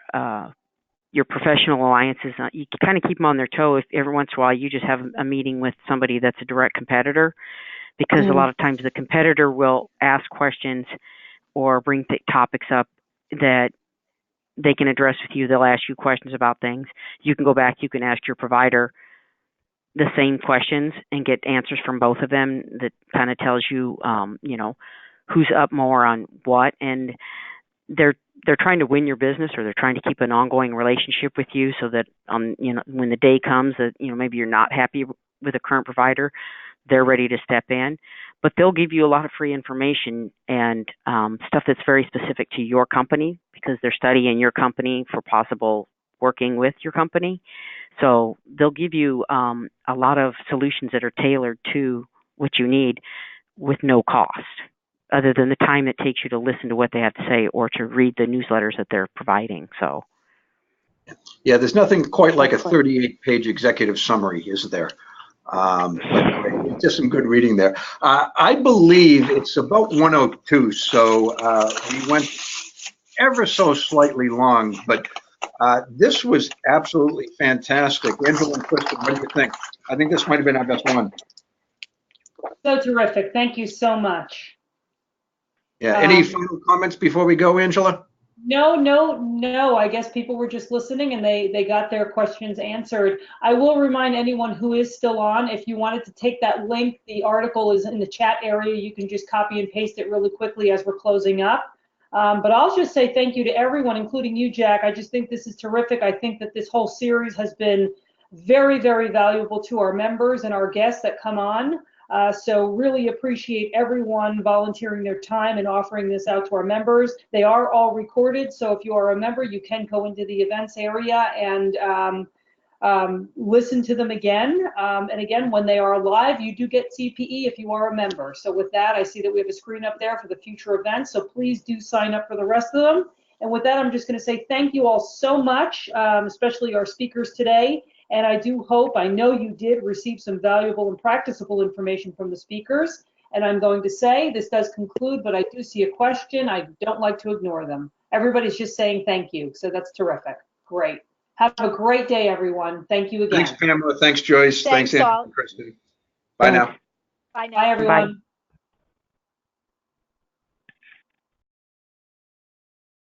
professional alliances, you can kind of keep them on their toe. If every once in a while you just have a meeting with somebody that's a direct competitor, because a lot of times the competitor will ask questions or bring topics up that they can address with you. They'll ask you questions about things. You can go back, you can ask your provider the same questions and get answers from both of them that kind of tells you, who's up more on what. And they're trying to win your business, or they're trying to keep an ongoing relationship with you, so that when the day comes that maybe you're not happy with a current provider, they're ready to step in. But they'll give you a lot of free information and stuff that's very specific to your company, because they're studying your company for possible working with your company. So they'll give you a lot of solutions that are tailored to what you need with no cost, other than the time it takes you to listen to what they have to say or to read the newsletters that they're providing. So, yeah, there's nothing quite like a 38-page executive summary, is there? But just some good reading there. I believe it's about 102, so we went ever so slightly long, but this was absolutely fantastic. Angela and Kristen, what do you think? I think this might have been our best one. So terrific. Thank you so much. Yeah. Any final comments before we go, Angela? No. I guess people were just listening and they got their questions answered. I will remind anyone who is still on, if you wanted to take that link, the article is in the chat area. You can just copy and paste it really quickly as we're closing up. But I'll just say thank you to everyone, including you, Jack. I just think this is terrific. I think that this whole series has been very, very valuable to our members and our guests that come on. So really appreciate everyone volunteering their time and offering this out to our members. They are all recorded, so if you are a member, you can go into the events area and listen to them again. And again, when they are live, you do get CPE if you are a member. So with that, I see that we have a screen up there for the future events, so please do sign up for the rest of them. And with that, I'm just going to say thank you all so much, especially our speakers today. And I do hope, I know you did receive some valuable and practicable information from the speakers. And I'm going to say, this does conclude, but I do see a question. I don't like to ignore them. Everybody's just saying thank you. So that's terrific. Great. Have a great day, everyone. Thank you again. Thanks, Pamela. Thanks, Joyce. Thanks, Angela and Kristen. Bye now. Bye now. Bye, everyone. Bye.